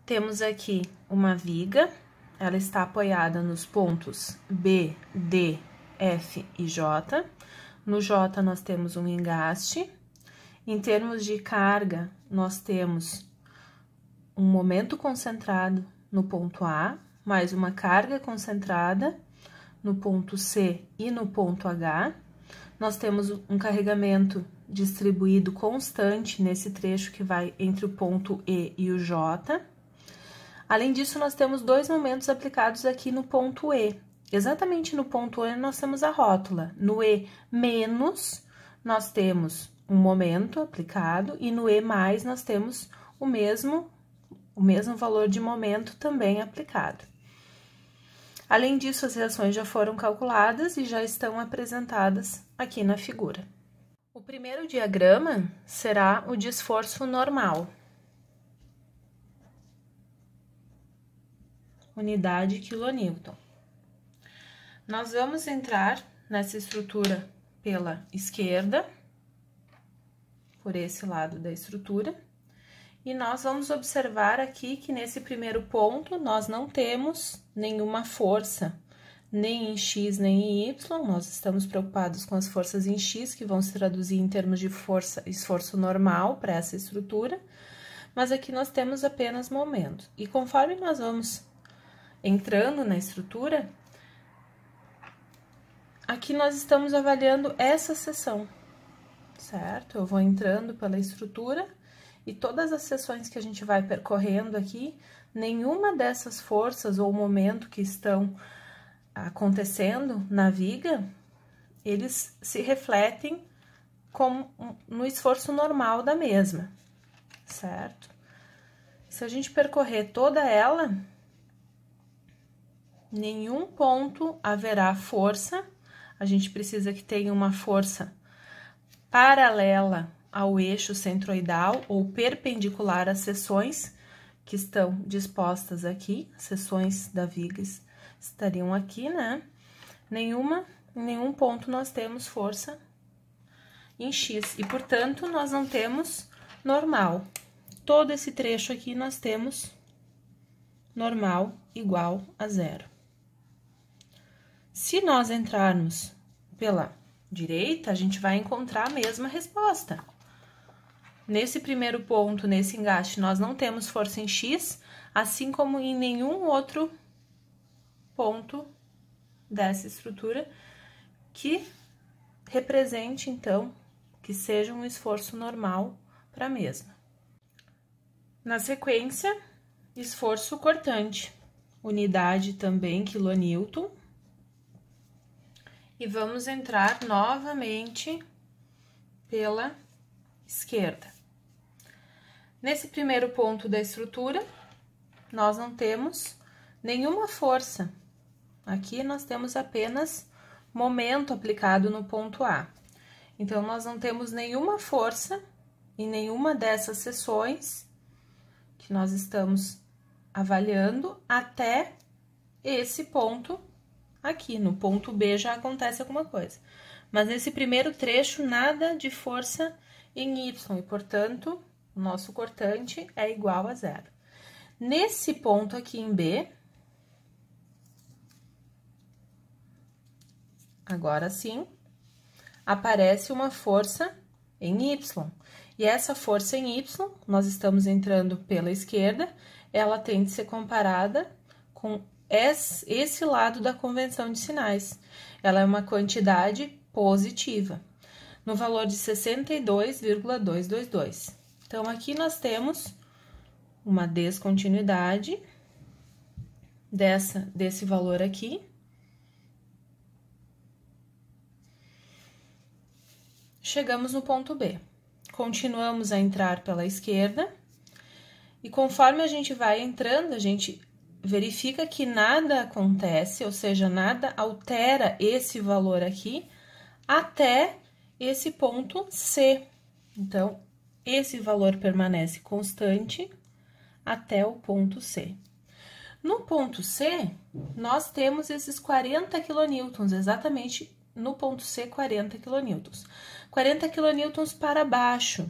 Temos aqui uma viga, ela está apoiada nos pontos B, D, F e J. No J, nós temos um engaste. Em termos de carga, nós temos um momento concentrado no ponto A, mais uma carga concentrada no ponto C e no ponto H. Nós temos um carregamento distribuído constante nesse trecho que vai entre o ponto E e o J. Além disso, nós temos dois momentos aplicados aqui no ponto E. Exatamente no ponto E, nós temos a rótula. No E menos, nós temos um momento aplicado, e no E mais, nós temos o mesmo valor de momento também aplicado. Além disso, as reações já foram calculadas e já estão apresentadas aqui na figura. O primeiro diagrama será o de esforço normal. Unidade quilonewton. Nós vamos entrar nessa estrutura pela esquerda, por esse lado da estrutura, e nós vamos observar aqui que nesse primeiro ponto nós não temos nenhuma força, nem em X nem em Y, nós estamos preocupados com as forças em X, que vão se traduzir em termos de força, esforço normal para essa estrutura, mas aqui nós temos apenas momento. E conforme nós vamos entrando na estrutura, aqui nós estamos avaliando essa seção, certo? Eu vou entrando pela estrutura e todas as seções que a gente vai percorrendo aqui, nenhuma dessas forças ou momento que estão acontecendo na viga, eles se refletem como no esforço normal da mesma, certo? Se a gente percorrer toda ela, nenhum ponto haverá força, a gente precisa que tenha uma força paralela ao eixo centroidal ou perpendicular às seções que estão dispostas aqui, as seções da viga estariam aqui, né? Em nenhum ponto nós temos força em X, e, portanto, nós não temos normal. Todo esse trecho aqui nós temos normal igual a zero. Se nós entrarmos pela direita, a gente vai encontrar a mesma resposta. Nesse primeiro ponto, nesse engaste, nós não temos força em X, assim como em nenhum outro ponto dessa estrutura que represente, então, que seja um esforço normal para a mesma. Na sequência, esforço cortante, unidade também quilonewton. E vamos entrar novamente pela esquerda. Nesse primeiro ponto da estrutura, nós não temos nenhuma força. Aqui nós temos apenas momento aplicado no ponto A. Então, nós não temos nenhuma força em nenhuma dessas seções que nós estamos avaliando até esse ponto aqui. No ponto B já acontece alguma coisa. Mas nesse primeiro trecho, nada de força em Y, e, portanto, o nosso cortante é igual a zero. Nesse ponto aqui em B, agora sim, aparece uma força em Y. E essa força em Y, nós estamos entrando pela esquerda, ela tem de ser comparada com esse lado da convenção de sinais. Ela é uma quantidade positiva, no valor de 62,222. Então, aqui nós temos uma descontinuidade desse valor aqui. Chegamos no ponto B. Continuamos a entrar pela esquerda, e conforme a gente vai entrando, a gente verifica que nada acontece, ou seja, nada altera esse valor aqui até esse ponto C. Então, esse valor permanece constante até o ponto C. No ponto C, nós temos esses 40 quilonewtons, exatamente no ponto C, 40 quilonewtons. 40 quilonewtons para baixo,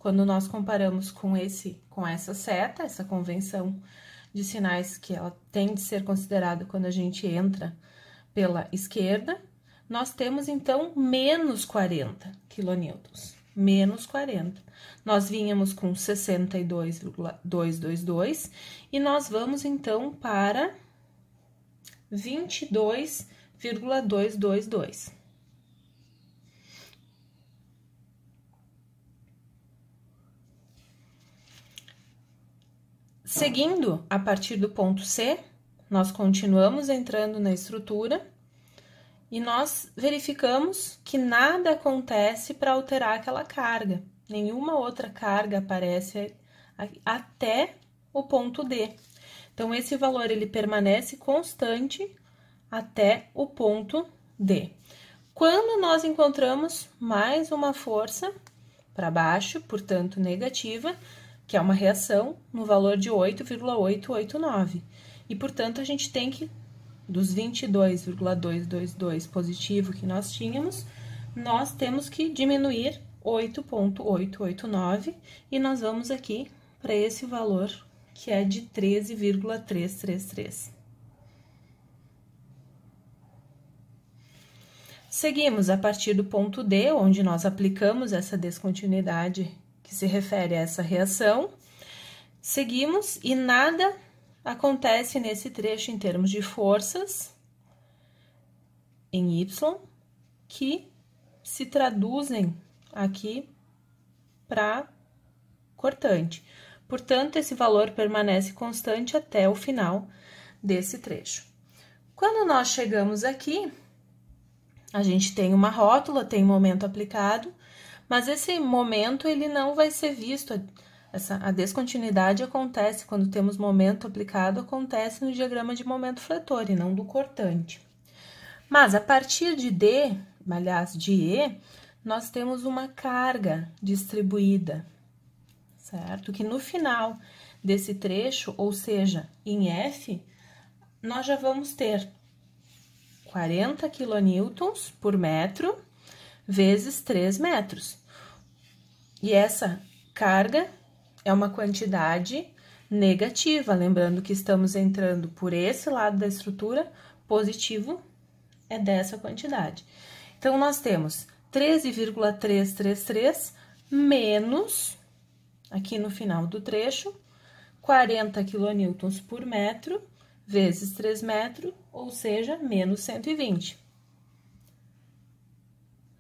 quando nós comparamos com essa seta, essa convenção de sinais que ela tem de ser considerada quando a gente entra pela esquerda, nós temos, então, menos 40 quilonewtons. Menos 40. Nós vínhamos com 62,222 e nós vamos, então, para 22,222. Seguindo, a partir do ponto C, nós continuamos entrando na estrutura e nós verificamos que nada acontece para alterar aquela carga. Nenhuma outra carga aparece até o ponto D. Então, esse valor ele permanece constante até o ponto D. Quando nós encontramos mais uma força para baixo, portanto, negativa, que é uma reação no valor de 8,889. E, portanto, a gente tem que, dos 22,222 positivo que nós tínhamos, nós temos que diminuir 8,889 e nós vamos aqui para esse valor que é de 13,333. Seguimos a partir do ponto D, onde nós aplicamos essa descontinuidade que se refere a essa reação. Seguimos e nada acontece nesse trecho em termos de forças em Y, que se traduzem aqui para cortante. Portanto, esse valor permanece constante até o final desse trecho. Quando nós chegamos aqui, a gente tem uma rótula, tem momento aplicado, mas esse momento ele não vai ser visto. A descontinuidade acontece quando temos momento aplicado, acontece no diagrama de momento fletor e não do cortante. Mas a partir de D, aliás, de E, nós temos uma carga distribuída, certo? Que no final desse trecho, ou seja, em F, nós já vamos ter 40 quilonewtons por metro vezes 3 metros. E essa carga é uma quantidade negativa, lembrando que estamos entrando por esse lado da estrutura, positivo é dessa quantidade. Então, nós temos 13,333 menos, aqui no final do trecho, 40 quilonewtons por metro vezes 3 metros, ou seja, menos 120.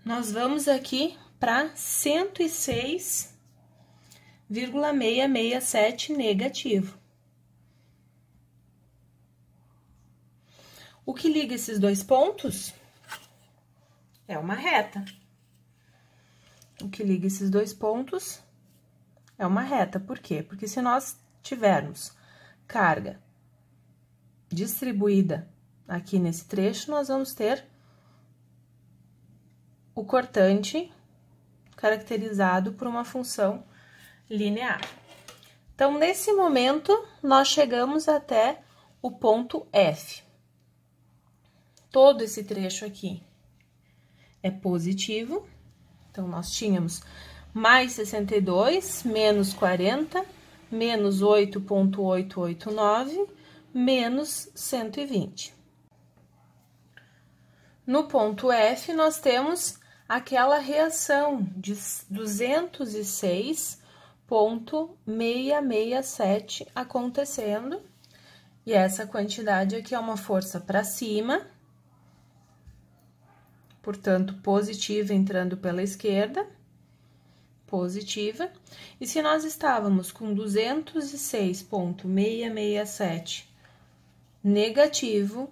Nós vamos aqui para 106,667 negativo. O que liga esses dois pontos é uma reta. O que liga esses dois pontos é uma reta. Por quê? Porque se nós tivermos carga distribuída aqui nesse trecho, nós vamos ter o cortante caracterizado por uma função linear. Então, nesse momento, nós chegamos até o ponto F. Todo esse trecho aqui é positivo. Então, nós tínhamos mais 62, menos 40, menos 8,889, menos 120. No ponto F, nós temos aquela reação de 206,667 acontecendo, e essa quantidade aqui é uma força para cima, portanto, positiva entrando pela esquerda, positiva, e se nós estávamos com 206,667 negativo,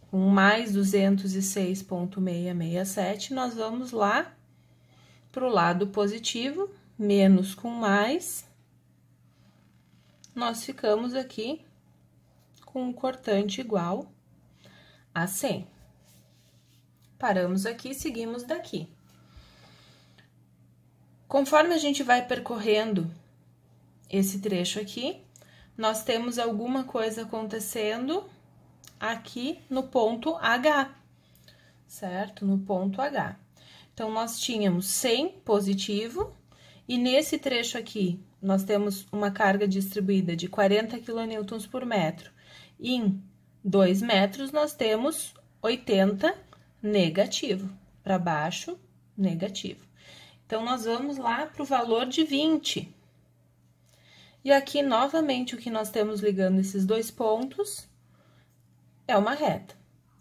com mais 206,667, nós vamos lá para o lado positivo, menos com mais, nós ficamos aqui com um cortante igual a 100. Paramos aqui e seguimos daqui. Conforme a gente vai percorrendo esse trecho aqui, nós temos alguma coisa acontecendo aqui no ponto H, certo? No ponto H. Então, nós tínhamos 100 positivo e nesse trecho aqui, nós temos uma carga distribuída de 40 kN por metro. Em 2 metros, nós temos 80 negativo. Para baixo, negativo. Então, nós vamos lá para o valor de 20. E aqui, novamente, o que nós temos ligando esses dois pontos é uma reta.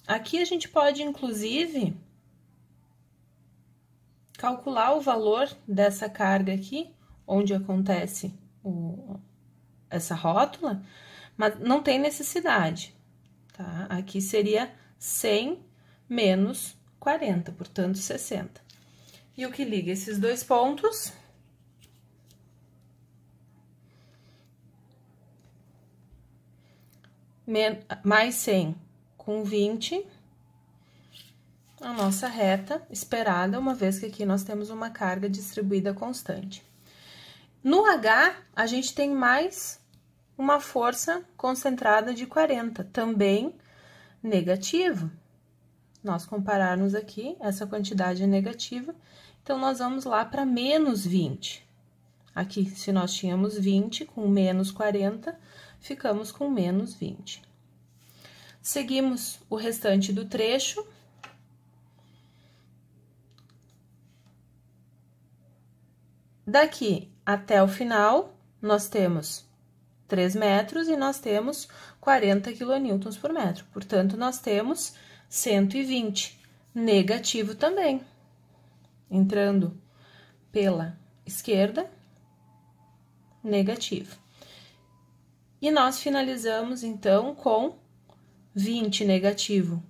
Aqui, a gente pode, inclusive, calcular o valor dessa carga aqui, onde acontece essa rótula, mas não tem necessidade, tá? Aqui seria 100 menos 40, portanto, 60. E o que liga esses dois pontos? Mais 100 com 20, a nossa reta esperada, uma vez que aqui nós temos uma carga distribuída constante. No H, a gente tem mais uma força concentrada de 40, também negativo. Nós compararmos aqui, essa quantidade é negativa, então, nós vamos lá para menos 20. Aqui, se nós tínhamos 20 com menos 40, ficamos com menos 20. Seguimos o restante do trecho. Daqui até o final, nós temos 3 metros e nós temos 40 kN por metro. Portanto, nós temos 120, negativo também. Entrando pela esquerda, negativo. E nós finalizamos, então, com 20 negativo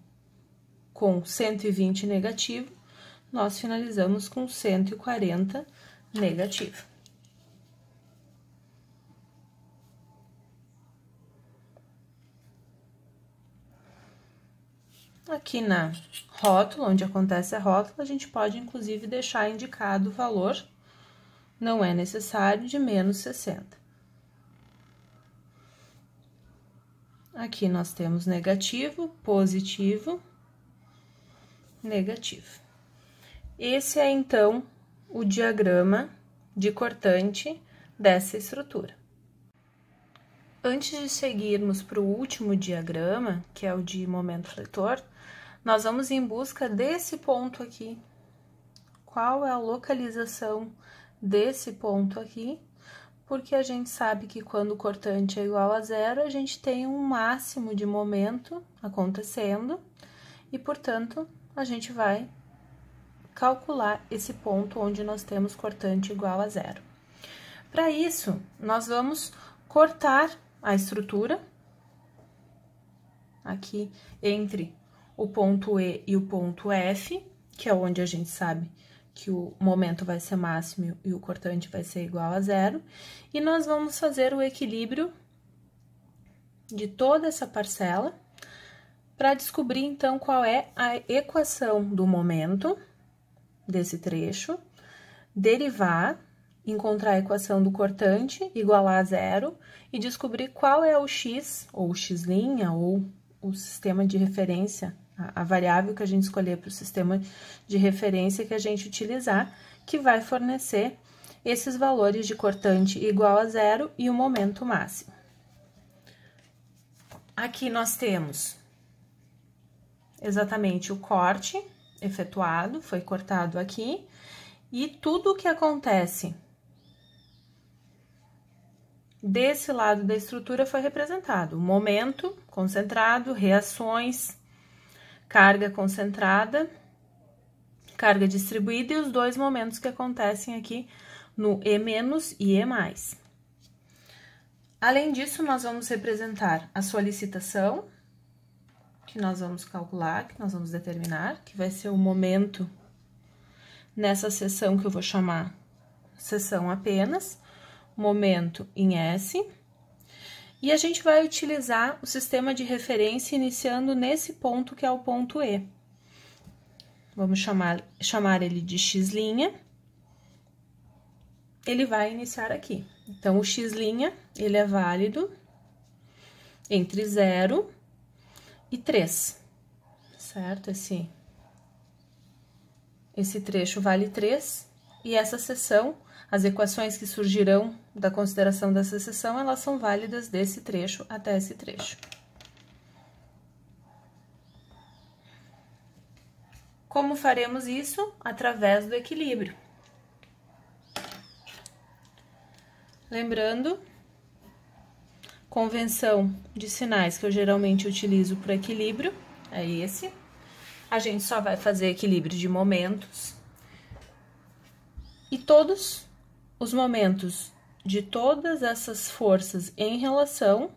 com 120 negativo, nós finalizamos com 140 negativo. Aqui na rótula, onde acontece a rótula, a gente pode, inclusive, deixar indicado o valor, não é necessário, de menos 60. Aqui nós temos negativo, positivo, negativo. Esse é, então, o diagrama de cortante dessa estrutura. Antes de seguirmos para o último diagrama, que é o de momento fletor, nós vamos em busca desse ponto aqui. Qual é a localização desse ponto aqui? Porque a gente sabe que quando o cortante é igual a zero, a gente tem um máximo de momento acontecendo e, portanto, a gente vai calcular esse ponto onde nós temos cortante igual a zero. Para isso, nós vamos cortar a estrutura aqui entre o ponto E e o ponto F, que é onde a gente sabe que o momento vai ser máximo e o cortante vai ser igual a zero, e nós vamos fazer o equilíbrio de toda essa parcela para descobrir, então, qual é a equação do momento desse trecho, derivar, encontrar a equação do cortante, igualar a zero, e descobrir qual é o x, ou o x', ou o sistema de referência, a variável que a gente escolher para o sistema de referência que a gente utilizar, que vai fornecer esses valores de cortante igual a zero e o momento máximo. Aqui nós temos exatamente o corte efetuado, foi cortado aqui, e tudo o que acontece desse lado da estrutura foi representado. Momento concentrado, reações, carga concentrada, carga distribuída e os dois momentos que acontecem aqui no E- e E+. Além disso, nós vamos representar a solicitação, que nós vamos calcular, que nós vamos determinar, que vai ser o momento nessa seção que eu vou chamar seção apenas, momento em S, e a gente vai utilizar o sistema de referência iniciando nesse ponto que é o ponto E. Vamos chamar ele de x', ele vai iniciar aqui. Então, o x', ele é válido entre 0 e 3, certo? Esse trecho vale 3, e essa seção, As equações que surgirão da consideração dessa seção, elas são válidas desse trecho até esse trecho. Como faremos isso? Através do equilíbrio. Lembrando, convenção de sinais que eu geralmente utilizo para equilíbrio é esse. A gente só vai fazer equilíbrio de momentos. E todos os momentos de todas essas forças em relação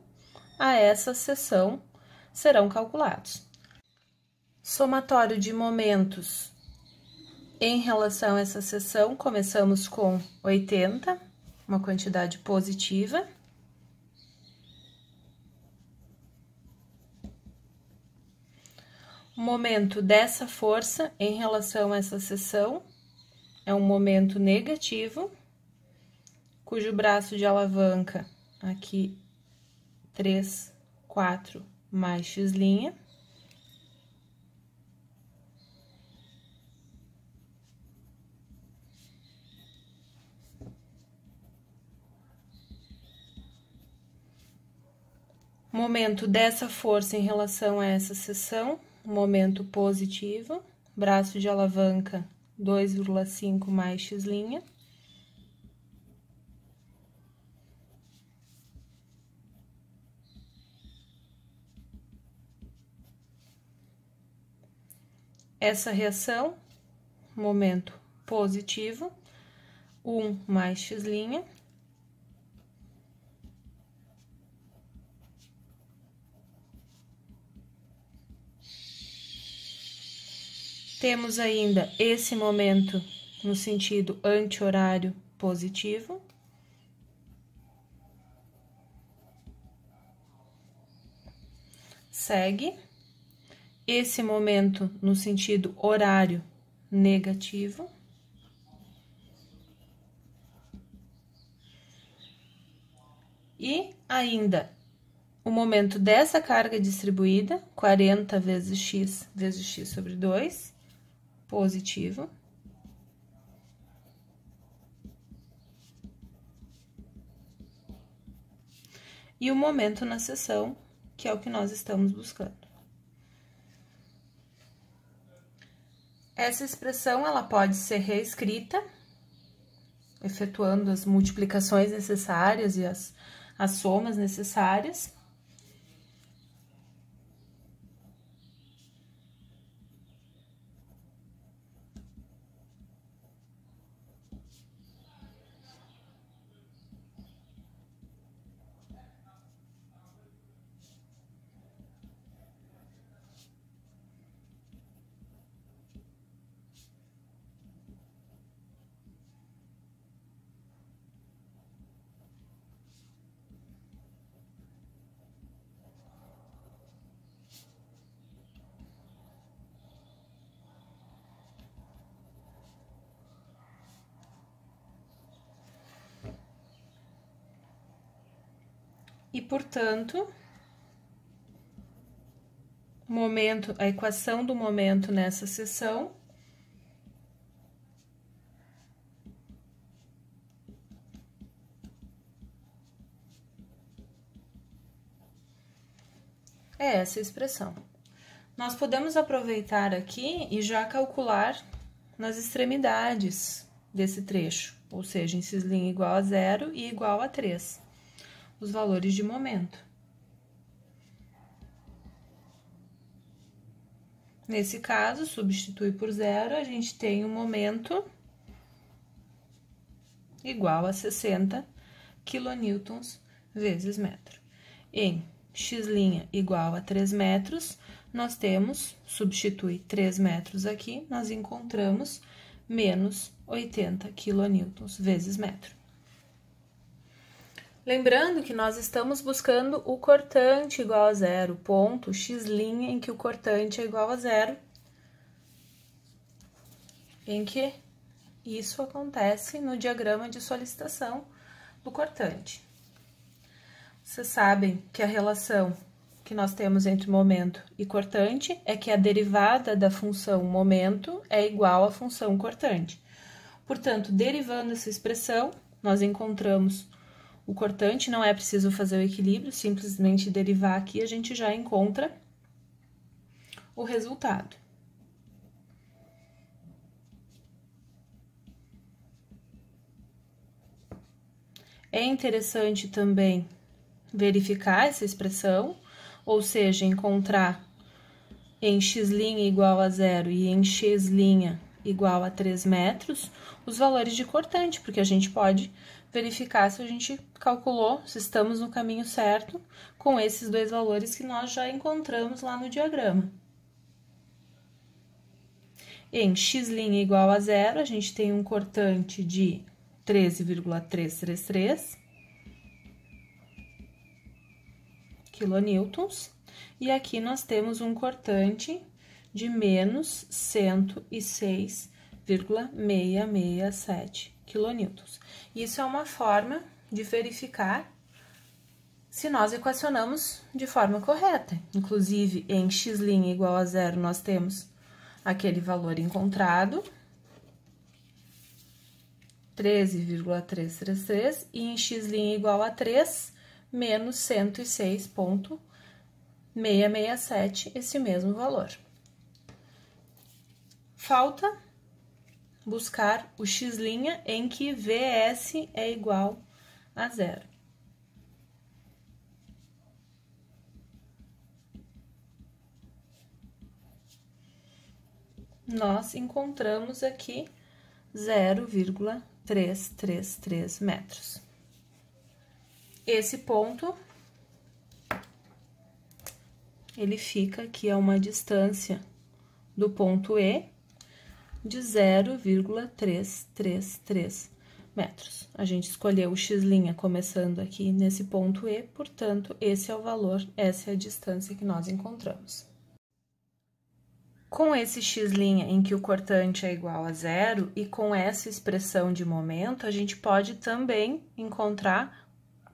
a essa seção serão calculados. Somatório de momentos em relação a essa seção, começamos com 80, uma quantidade positiva. O momento dessa força em relação a essa seção é um momento negativo, cujo braço de alavanca aqui 3, 4 mais x'. Momento dessa força em relação a essa seção, momento positivo, braço de alavanca 2,5 mais x'. Essa reação, momento positivo, 1 mais x'. Temos ainda esse momento no sentido anti-horário positivo. Segue esse momento no sentido horário negativo. E ainda o momento dessa carga distribuída, 40 vezes x sobre 2, positivo. E o momento na seção, que é o que nós estamos buscando. Essa expressão, ela pode ser reescrita, efetuando as multiplicações necessárias e as somas necessárias. E, portanto, a equação do momento nessa seção é essa expressão. Nós podemos aproveitar aqui e já calcular nas extremidades desse trecho, ou seja, em x' igual a 0 e igual a 3. Os valores de momento. Nesse caso, substitui por 0, a gente tem um momento igual a 60 kN vezes metro. Em x' igual a 3 metros, nós temos, substitui 3 metros aqui, nós encontramos menos 80 kN vezes metro. Lembrando que nós estamos buscando o cortante igual a 0, ponto x' em que o cortante é igual a 0, em que isso acontece no diagrama de solicitação do cortante. Vocês sabem que a relação que nós temos entre momento e cortante é que a derivada da função momento é igual à função cortante. Portanto, derivando essa expressão, nós encontramos o cortante, não é preciso fazer o equilíbrio, simplesmente derivar aqui, a gente já encontra o resultado. É interessante também verificar essa expressão, ou seja, encontrar em x' igual a 0 e em x' igual a 3 metros, os valores de cortante, porque a gente pode verificar se a gente calculou, se estamos no caminho certo, com esses dois valores que nós já encontramos lá no diagrama. Em x' igual a 0, a gente tem um cortante de 13,333 quilonewtons, e aqui nós temos um cortante de menos 106,667 quilonewtons. Isso é uma forma de verificar se nós equacionamos de forma correta. Inclusive, em x' igual a 0, nós temos aquele valor encontrado, 13,333, e em x' igual a 3, menos 106,667, esse mesmo valor. Falta buscar o x' em que Vs é igual a 0. Nós encontramos aqui 0,333 metros. Esse ponto, ele fica aqui a uma distância do ponto E de 0,333 metros. A gente escolheu o x' começando aqui nesse ponto E, portanto, esse é o valor, essa é a distância que nós encontramos. Com esse x' em que o cortante é igual a 0 e com essa expressão de momento, a gente pode também encontrar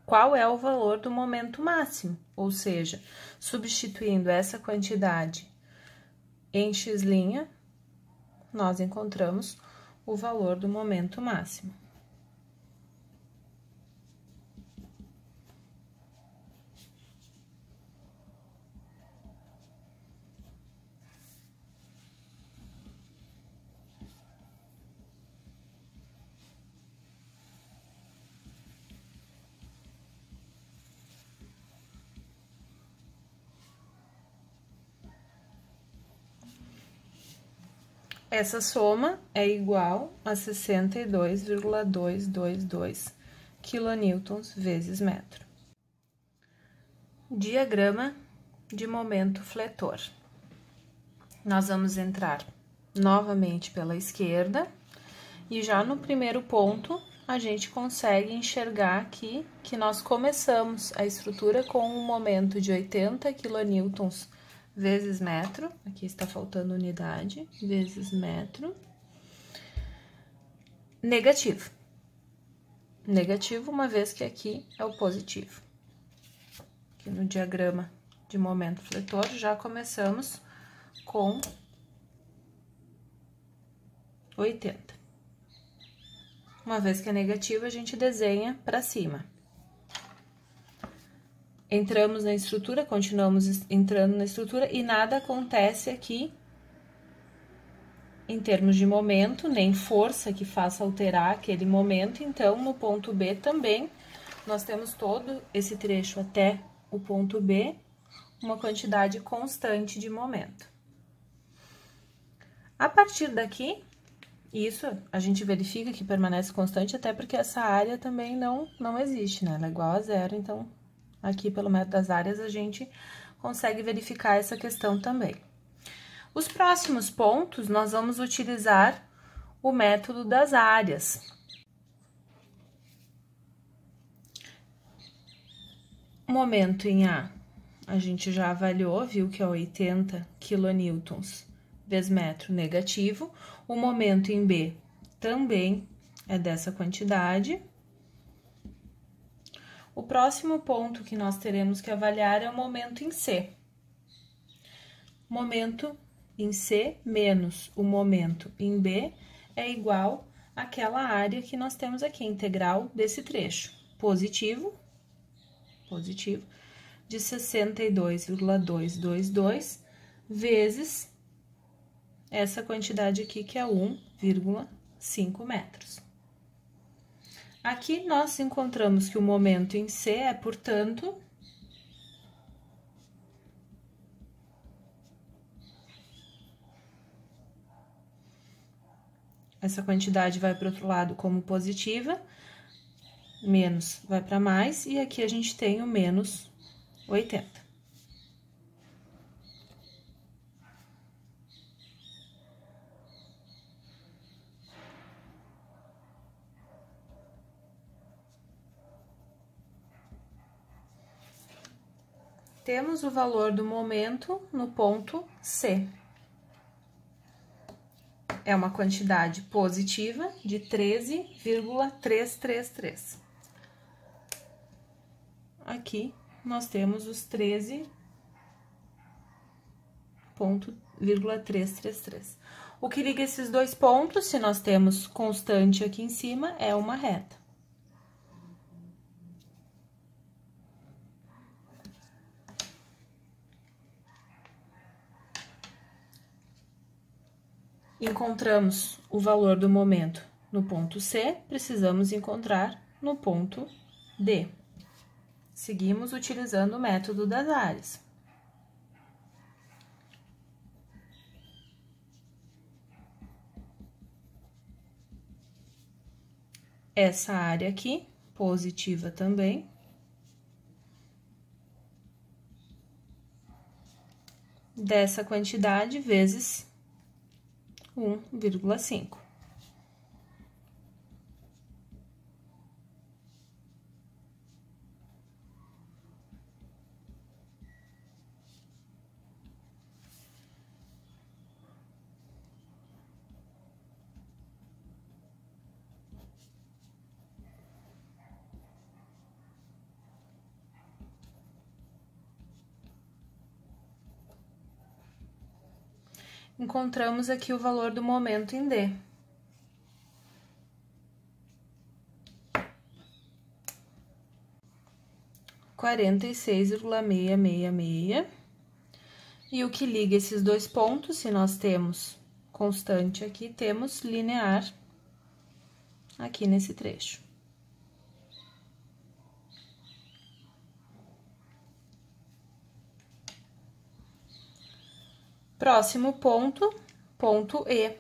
qual é o valor do momento máximo, ou seja, substituindo essa quantidade em x', nós encontramos o valor do momento máximo. Essa soma é igual a 62,222 quilonewtons vezes metro. Diagrama de momento fletor. Nós vamos entrar novamente pela esquerda e já no primeiro ponto a gente consegue enxergar aqui que nós começamos a estrutura com um momento de 80 quilonewtons vezes metro, aqui está faltando unidade, vezes metro, negativo. Negativo, uma vez que aqui é o positivo. Aqui no diagrama de momento fletor, já começamos com 80. Uma vez que é negativo, a gente desenha para cima. Entramos na estrutura, continuamos entrando na estrutura e nada acontece aqui em termos de momento, nem força que faça alterar aquele momento. Então, no ponto B também, nós temos todo esse trecho até o ponto B, uma quantidade constante de momento. A partir daqui, isso a gente verifica que permanece constante, até porque essa área também não existe, né? Ela é igual a 0, então... Aqui, pelo método das áreas, a gente consegue verificar essa questão também. Os próximos pontos, nós vamos utilizar o método das áreas. Momento em A, a gente já avaliou, viu que é 80 quilonewtons vezes metro negativo. O momento em B também é dessa quantidade. O próximo ponto que nós teremos que avaliar é o momento em C. Momento em C menos o momento em B é igual aquela área que nós temos aqui, integral desse trecho. Positivo de 62,222 vezes essa quantidade aqui, que é 1,5 metros. Aqui, nós encontramos que o momento em C é, portanto, essa quantidade vai para o outro lado como positiva, menos vai para mais, e aqui a gente tem o menos 80. Temos o valor do momento no ponto C. É uma quantidade positiva de 13,333. Aqui, nós temos os 13,333. O que liga esses dois pontos, se nós temos constante aqui em cima, é uma reta. Encontramos o valor do momento no ponto C, precisamos encontrar no ponto D. Seguimos utilizando o método das áreas. Essa área aqui, positiva também. Dessa quantidade vezes 1,5. Encontramos aqui o valor do momento em D. (46,666). E o que liga esses dois pontos, se nós temos constante aqui, temos linear aqui nesse trecho. Próximo ponto, ponto E.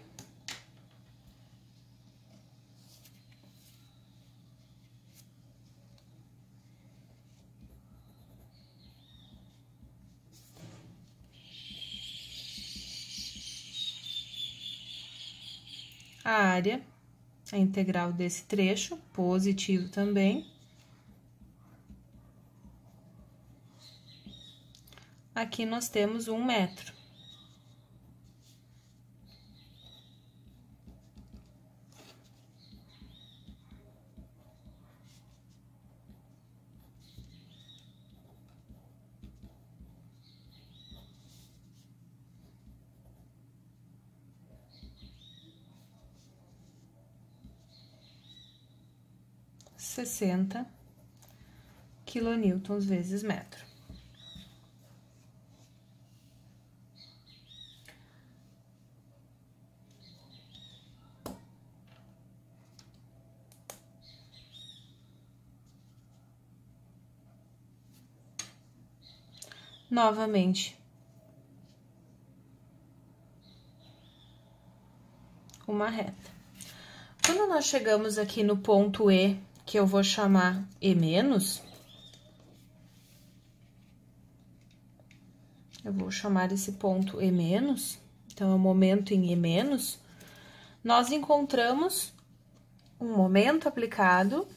A área, a integral desse trecho, positivo também. Aqui nós temos 1 metro. (60 quilonewtons vezes metro). Novamente, uma reta. Quando nós chegamos aqui no ponto E, que eu vou chamar E-, eu vou chamar esse ponto E-, então, é o momento em E-, nós encontramos um momento aplicado,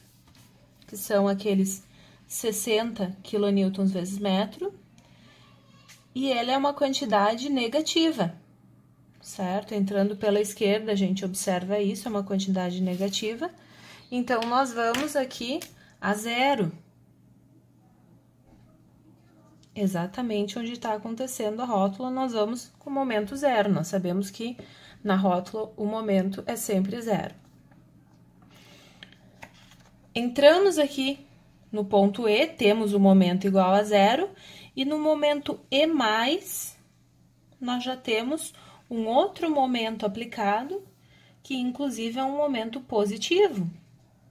que são aqueles 60 quilonewtons vezes metro, e ele é uma quantidade negativa, certo? Entrando pela esquerda, a gente observa isso, é uma quantidade negativa. Então, nós vamos aqui a zero. Exatamente onde está acontecendo a rótula, nós vamos com o momento zero. Nós sabemos que na rótula o momento é sempre zero. Entramos aqui no ponto E, temos o momento igual a zero, e no momento E+, nós já temos um outro momento aplicado, que inclusive é um momento positivo.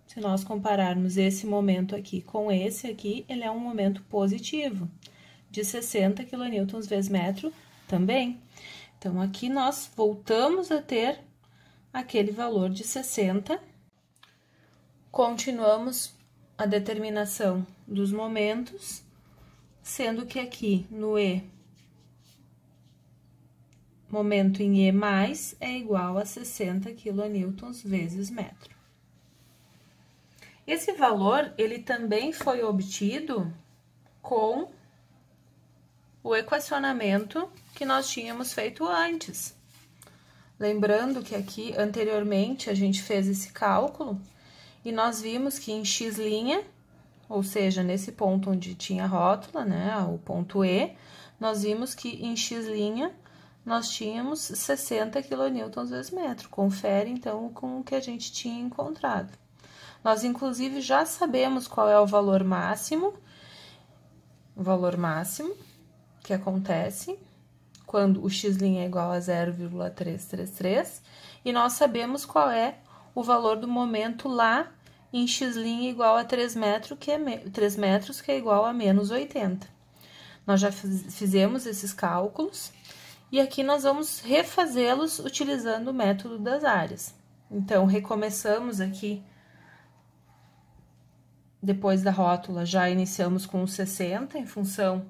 Se nós compararmos esse momento aqui com esse aqui, ele é um momento positivo, de 60 kN vezes metro também. Então, aqui nós voltamos a ter aquele valor de 60. Continuamos a determinação dos momentos, sendo que aqui no E, momento em E+, é igual a 60 kN vezes metro. Esse valor, ele também foi obtido com o equacionamento que nós tínhamos feito antes. Lembrando que aqui, anteriormente, a gente fez esse cálculo e nós vimos que em x', ou seja, nesse ponto onde tinha a rótula, né, o ponto E, nós vimos que em x' nós tínhamos 60 kN vezes metro. Confere, então, com o que a gente tinha encontrado. Nós, inclusive, já sabemos qual é o valor máximo que acontece quando o x' é igual a 0,333, e nós sabemos qual é o valor do momento lá em x' igual a 3 metros, que é igual a menos 80. Nós já fizemos esses cálculos, e aqui nós vamos refazê-los utilizando o método das áreas. Então, recomeçamos aqui, depois da rótula, já iniciamos com 60, em função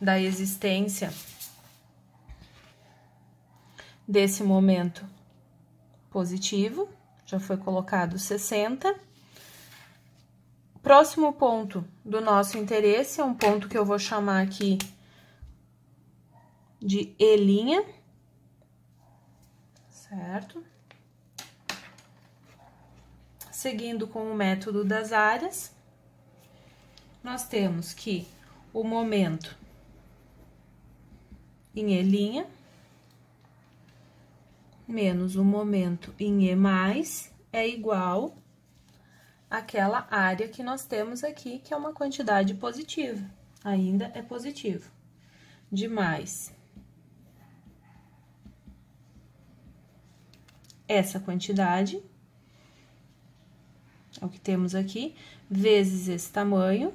da existência desse momento positivo, já foi colocado 60. Próximo ponto do nosso interesse é um ponto que eu vou chamar aqui de E', certo? Seguindo com o método das áreas, nós temos que o momento em E' menos o momento em E+, é igual àquela área que nós temos aqui, que é uma quantidade positiva, ainda é positivo, de mais essa quantidade, é o que temos aqui, vezes esse tamanho,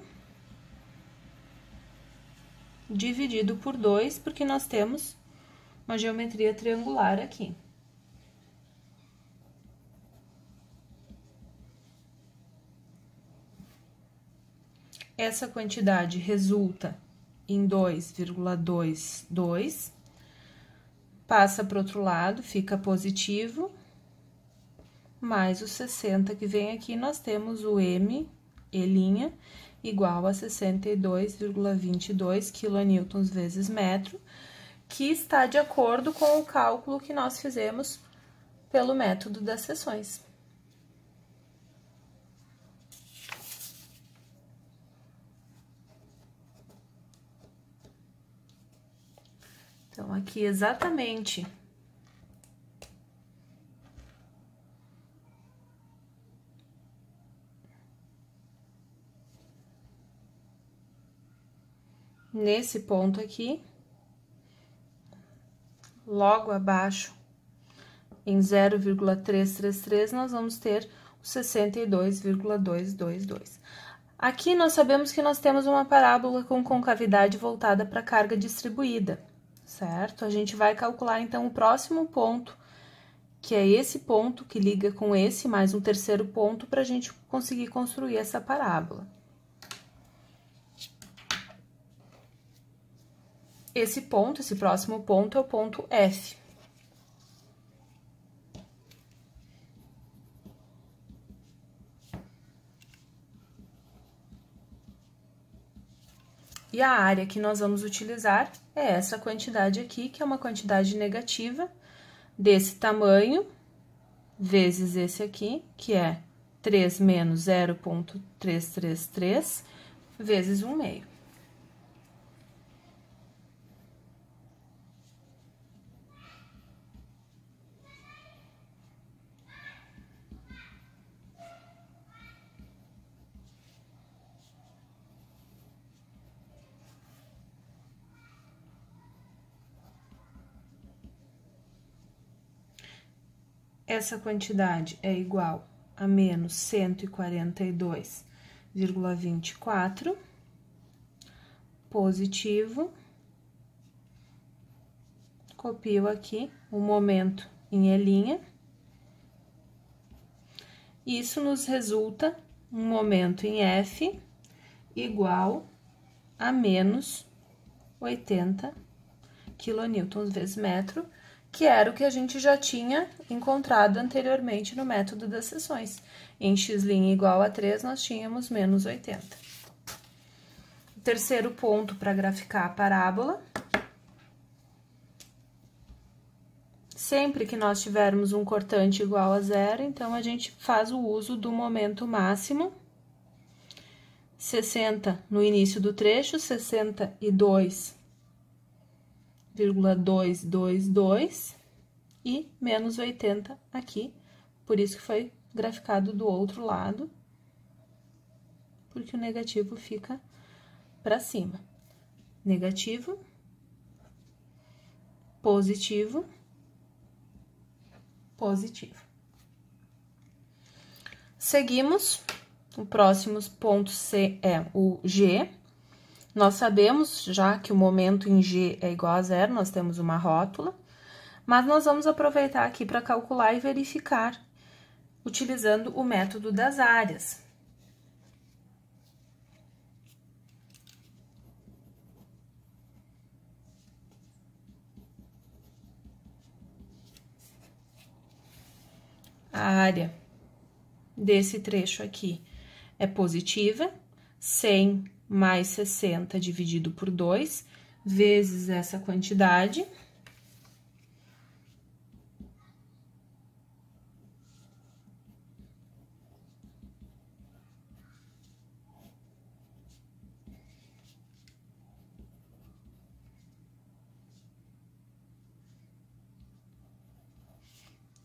dividido por 2, porque nós temos uma geometria triangular aqui. Essa quantidade resulta em 2,22, passa para o outro lado, fica positivo, mais o 60 que vem aqui, nós temos o E' igual a 62,22 kN vezes metro, que está de acordo com o cálculo que nós fizemos pelo método das seções. Então, aqui exatamente nesse ponto aqui, logo abaixo, em 0,333, nós vamos ter o 62,222. Aqui nós sabemos que nós temos uma parábola com concavidade voltada para carga distribuída, certo? A gente vai calcular, então, o próximo ponto, que é esse ponto que liga com esse, mais um terceiro ponto, para a gente conseguir construir essa parábola. Esse próximo ponto é o ponto F. E a área que nós vamos utilizar é essa quantidade aqui, que é uma quantidade negativa desse tamanho, vezes esse aqui, que é 3 menos 0,333, vezes 1/2. essa quantidade é igual a menos 142,24, positivo, copio aqui o momento em E', isso nos resulta um momento em F igual a menos 80 quilonewtons vezes metro, que era o que a gente já tinha encontrado anteriormente no método das seções. Em x' igual a 3, nós tínhamos menos 80. O terceiro ponto para graficar a parábola. Sempre que nós tivermos um cortante igual a zero, então, a gente faz o uso do momento máximo. 60 no início do trecho, 62,222 e menos 80 aqui, por isso que foi graficado do outro lado, porque o negativo fica para cima. Negativo, positivo, positivo. Seguimos, o próximo ponto C é o G. Nós sabemos já que o momento em G é igual a zero, nós temos uma rótula, mas nós vamos aproveitar aqui para calcular e verificar, utilizando o método das áreas. A área desse trecho aqui é positiva, 100 mais 60 dividido por 2, vezes essa quantidade.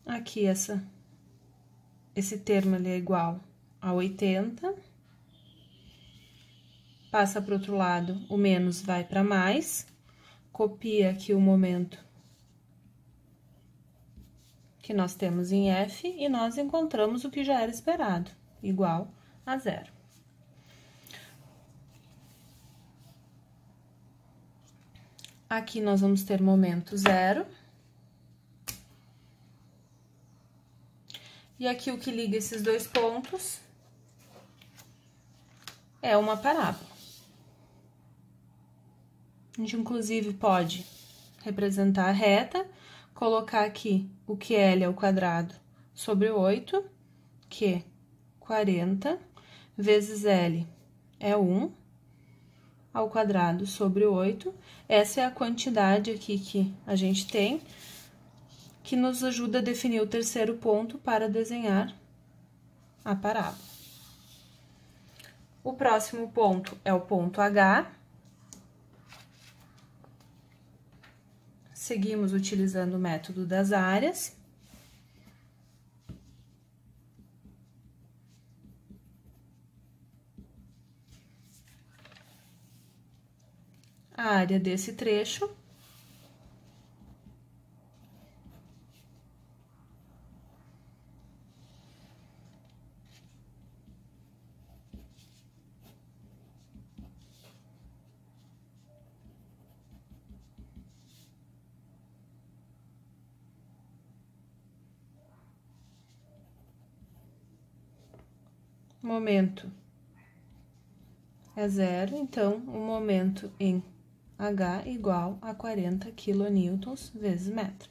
Aqui, esse termo ele é igual a 80. Passa para o outro lado, o menos vai para mais. Copia aqui o momento que nós temos em F e nós encontramos o que já era esperado, igual a zero. Aqui nós vamos ter momento zero. E aqui o que liga esses dois pontos é uma parábola. A gente, inclusive, pode representar a reta, colocar aqui o QL ao quadrado sobre 8, que é 40, vezes L é 1, ao quadrado sobre 8. Essa é a quantidade aqui que a gente tem, que nos ajuda a definir o terceiro ponto para desenhar a parábola. O próximo ponto é o ponto H. Seguimos utilizando o método das áreas. A área desse trecho momento é zero, então, o momento em H igual a 40 quilonewtons vezes metro.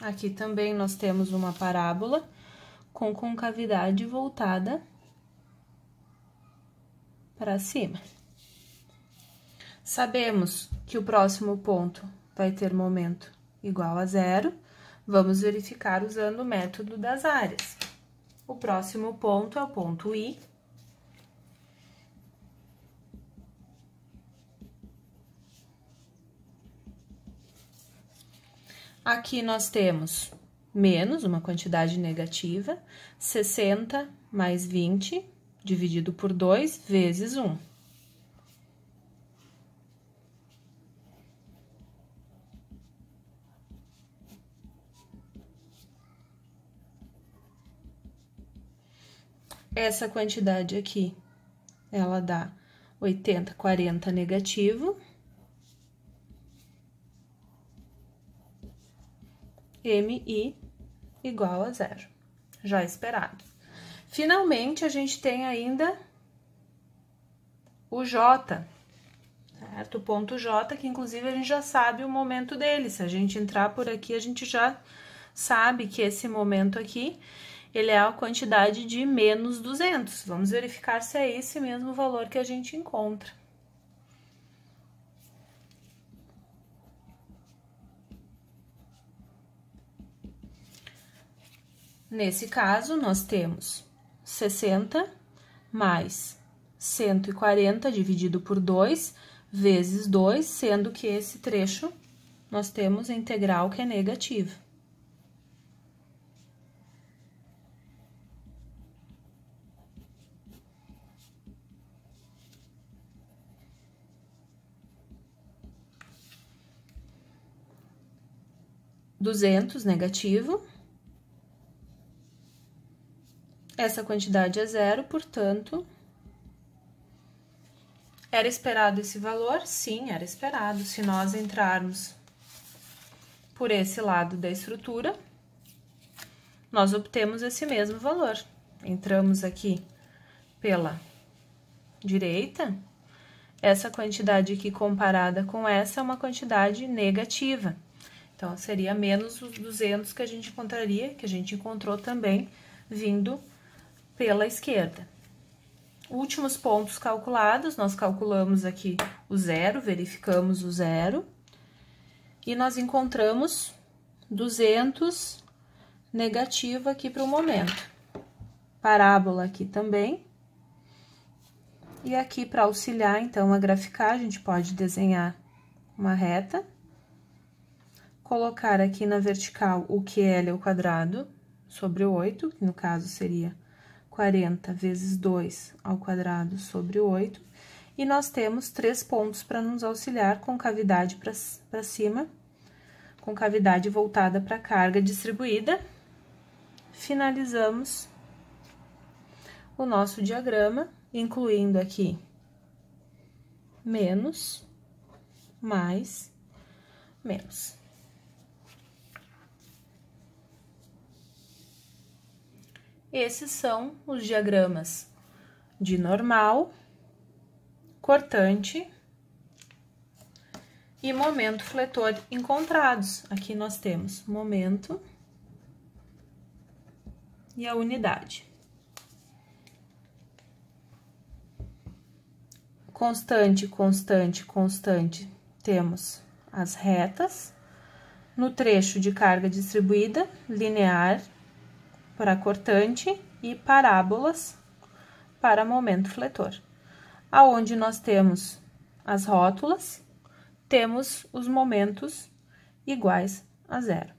Aqui também nós temos uma parábola com concavidade voltada para cima. Sabemos que o próximo ponto vai ter momento igual a zero. Vamos verificar usando o método das áreas. O próximo ponto é o ponto I. Aqui nós temos menos, uma quantidade negativa, 60 mais 20, dividido por 2 vezes 1. Essa quantidade aqui, ela dá 80, 40 negativo. MI igual a 0, já esperado. Finalmente, a gente tem ainda o J, certo? O ponto J, que inclusive a gente já sabe o momento dele. Se a gente entrar por aqui, a gente já sabe que esse momento aqui, ele é a quantidade de menos 200. Vamos verificar se é esse mesmo valor que a gente encontra. Nesse caso, nós temos 60 mais 140 dividido por 2 vezes 2, sendo que esse trecho nós temos a integral que é negativa. $200 negativo. Essa quantidade é 0, portanto, era esperado esse valor? Sim, era esperado. Se nós entrarmos por esse lado da estrutura, nós obtemos esse mesmo valor. Entramos aqui pela direita, essa quantidade aqui comparada com essa é uma quantidade negativa. Então, seria menos os 200 que a gente encontraria, que a gente encontrou também vindo pela esquerda. Últimos pontos calculados, nós calculamos aqui o 0, verificamos o 0, e nós encontramos 200 negativo aqui para o momento. Parábola aqui também. E aqui, para auxiliar, então, a graficar, a gente pode desenhar uma reta, colocar aqui na vertical o QL ao quadrado sobre 8, que no caso seria 40 vezes 2 ao quadrado sobre 8, e nós temos 3 pontos para nos auxiliar com cavidade para cima, com cavidade voltada para a carga distribuída. Finalizamos o nosso diagrama, incluindo aqui menos, mais, menos. Esses são os diagramas de normal, cortante e momento fletor encontrados. Aqui nós temos momento e a unidade. Constante, constante, constante, temos as retas. No trecho de carga distribuída, linear para cortante e parábolas para momento fletor. Aonde nós temos as rótulas, temos os momentos iguais a 0.